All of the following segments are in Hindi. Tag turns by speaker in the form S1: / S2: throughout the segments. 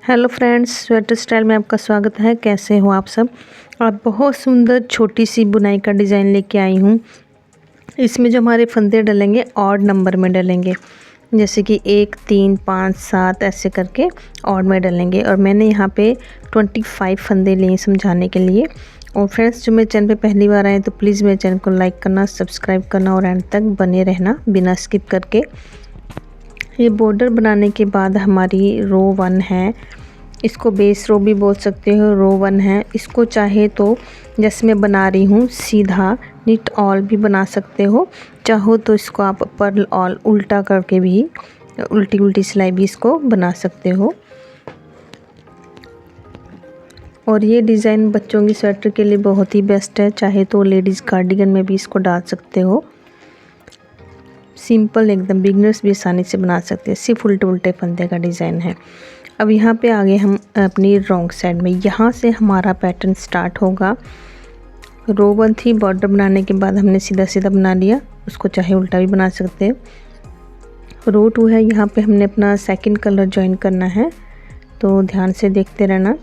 S1: हेलो फ्रेंड्स, स्वेटर स्टाइल में आपका स्वागत है। कैसे हो आप सब। आप बहुत सुंदर छोटी सी बुनाई का डिज़ाइन लेके आई हूँ। इसमें जो हमारे फंदे डलेंगे ऑड नंबर में डलेंगे, जैसे कि 1, 3, 5, 7 ऐसे करके ऑड में डलेंगे। और मैंने यहाँ पे 25 फंदे लिए समझाने के लिए। और फ्रेंड्स, जो मेरे चैनल पे पहली बार आए तो प्लीज़ मेरे चैनल को लाइक करना, सब्सक्राइब करना और एंड तक बने रहना बिना स्किप करके। ये बॉर्डर बनाने के बाद हमारी रो 1 है। इसको बेस रो भी बोल सकते हो, रो 1 है। इसको चाहे तो जैसे मैं बना रही हूँ सीधा निट ऑल भी बना सकते हो। चाहो तो इसको आप पर्ल ऑल उल्टा करके भी उल्टी उल्टी सिलाई भी इसको बना सकते हो। और ये डिज़ाइन बच्चों की स्वेटर के लिए बहुत ही बेस्ट है। चाहे तो लेडीज़ कार्डिगन में भी इसको डाल सकते हो। सिंपल एकदम, बिगनर्स भी आसानी से बना सकते हैं। सिर्फ उल्टे उल्टे फंदे का डिज़ाइन है। अब यहाँ पे आगे हम अपनी रॉन्ग साइड में, यहाँ से हमारा पैटर्न स्टार्ट होगा। रो 1 थी, बॉर्डर बनाने के बाद हमने सीधा सीधा बना लिया। उसको चाहे उल्टा भी बना सकते हैं। रो 2 है, यहाँ पे हमने अपना सेकंड कलर ज्वाइन करना है, तो ध्यान से देखते रहना।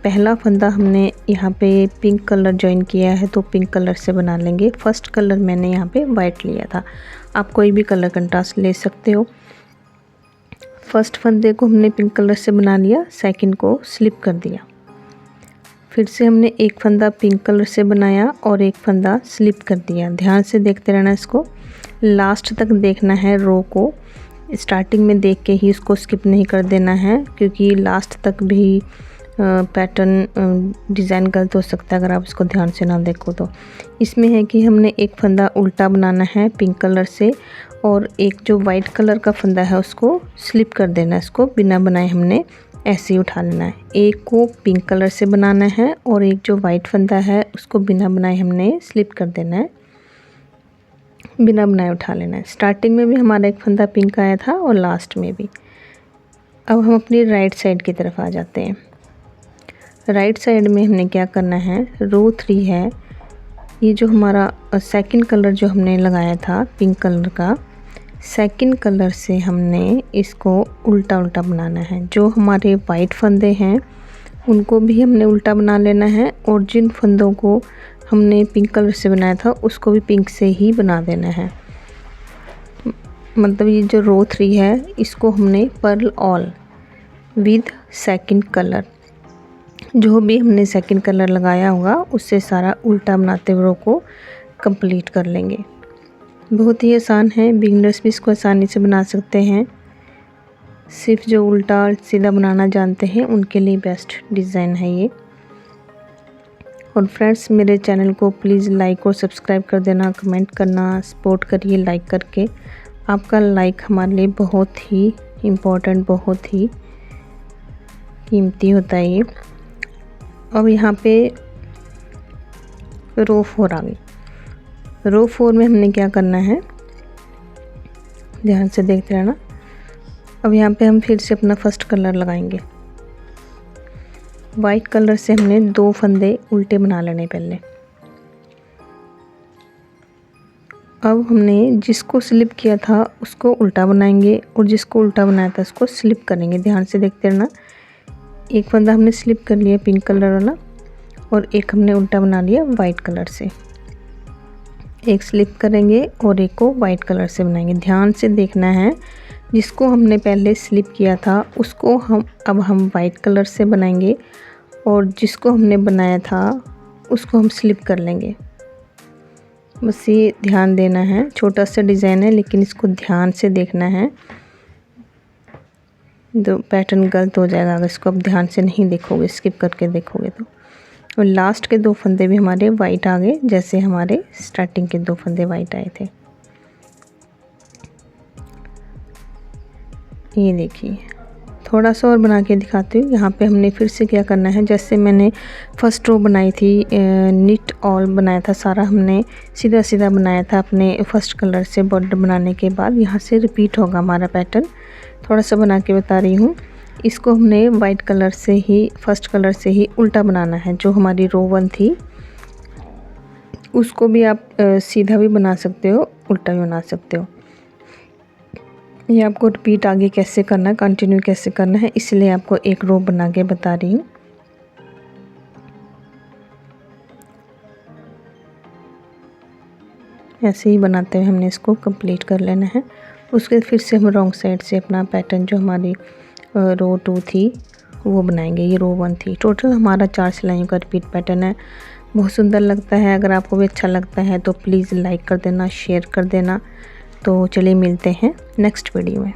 S1: पहला फंदा हमने यहाँ पे पिंक कलर ज्वाइन किया है, तो पिंक कलर से बना लेंगे। फर्स्ट कलर मैंने यहाँ पे वाइट लिया था, आप कोई भी कलर कंट्रास्ट ले सकते हो। फर्स्ट फंदे को हमने पिंक कलर से बना लिया, सेकंड को स्लिप कर दिया। फिर से हमने एक फंदा पिंक कलर से बनाया और एक फंदा स्लिप कर दिया। ध्यान से देखते रहना, इसको लास्ट तक देखना है। रो को स्टार्टिंग में देख के ही इसको स्किप नहीं कर देना है, क्योंकि लास्ट तक भी पैटर्न डिज़ाइन गलत हो सकता है अगर आप इसको ध्यान से ना देखो तो। इसमें है कि हमने एक फंदा उल्टा बनाना है पिंक कलर से, और एक जो वाइट कलर का फंदा है उसको स्लिप कर देना है। इसको बिना बनाए हमने ऐसे ही उठा लेना है। एक को पिंक कलर से बनाना है और एक जो वाइट फंदा है उसको बिना बनाए हमने स्लिप कर देना है, बिना बनाए उठा लेना है। स्टार्टिंग में भी हमारा एक फंदा पिंक आया था और लास्ट में भी। अब हम अपनी राइट साइड की तरफ आ जाते हैं। राइट साइड में हमने क्या करना है, रो 3 है। ये जो हमारा सेकंड कलर जो हमने लगाया था पिंक कलर का, सेकंड कलर से हमने इसको उल्टा उल्टा बनाना है। जो हमारे वाइट फंदे हैं उनको भी हमने उल्टा बना लेना है, और जिन फंदों को हमने पिंक कलर से बनाया था उसको भी पिंक से ही बना देना है। मतलब ये जो रो 3 है इसको हमने parallel with second colour, जो भी हमने सेकंड कलर लगाया होगा उससे सारा उल्टा बनाते हुए रो को कंप्लीट कर लेंगे। बहुत ही आसान है, बिगिनर्स भी इसको आसानी से बना सकते हैं। सिर्फ जो उल्टा सीधा बनाना जानते हैं उनके लिए बेस्ट डिज़ाइन है ये। और फ्रेंड्स, मेरे चैनल को प्लीज़ लाइक और सब्सक्राइब कर देना, कमेंट करना, सपोर्ट करिए लाइक करके। आपका लाइक हमारे लिए बहुत ही इम्पोर्टेंट, बहुत ही कीमती होता है ये। अब यहाँ पे रो 4 आ गई। रो 4 में हमने क्या करना है, ध्यान से देखते रहना। अब यहाँ पे हम फिर से अपना फर्स्ट कलर लगाएंगे। वाइट कलर से हमने 2 फंदे उल्टे बना लेने पहले। अब हमने जिसको स्लिप किया था उसको उल्टा बनाएंगे, और जिसको उल्टा बनाया था उसको स्लिप करेंगे। ध्यान से देखते रहना। एक फंदा हमने स्लिप कर लिया पिंक कलर वाला, और एक हमने उल्टा बना लिया वाइट कलर से। एक स्लिप करेंगे और एक को वाइट कलर से बनाएंगे। ध्यान से देखना है, जिसको हमने पहले स्लिप किया था उसको अब हम वाइट कलर से बनाएंगे, और जिसको हमने बनाया था उसको हम स्लिप कर लेंगे। बस ये ध्यान देना है। छोटा सा डिज़ाइन है लेकिन इसको ध्यान से देखना है, तो पैटर्न गलत हो जाएगा अगर इसको आप ध्यान से नहीं देखोगे, स्किप करके देखोगे तो। और लास्ट के 2 फंदे भी हमारे वाइट आ गए, जैसे हमारे स्टार्टिंग के 2 फंदे वाइट आए थे। ये देखिए, थोड़ा सा और बना के दिखाती हूँ। यहाँ पे हमने फिर से क्या करना है, जैसे मैंने फर्स्ट रो बनाई थी, निट ऑल बनाया था सारा, हमने सीधा सीधा बनाया था अपने फर्स्ट कलर से। बॉर्डर बनाने के बाद यहाँ से रिपीट होगा हमारा पैटर्न। थोड़ा सा बना के बता रही हूँ। इसको हमने वाइट कलर से ही, फर्स्ट कलर से ही उल्टा बनाना है। जो हमारी रो 1 थी उसको भी आप सीधा भी बना सकते हो, उल्टा भी बना सकते हो। ये आपको रिपीट आगे कैसे करना है, कंटिन्यू कैसे करना है, इसलिए आपको एक रो बना के बता रही हूँ। ऐसे ही बनाते हुए हमने इसको कंप्लीट कर लेना है। उसके फिर से हम रॉन्ग साइड से अपना पैटर्न जो हमारी रो 2 थी वो बनाएंगे। ये रो 1 थी। टोटल हमारा 4 सिलाइयों का रिपीट पैटर्न है। बहुत सुंदर लगता है। अगर आपको भी अच्छा लगता है तो प्लीज़ लाइक कर देना, शेयर कर देना। तो चलिए मिलते हैं नेक्स्ट वीडियो में।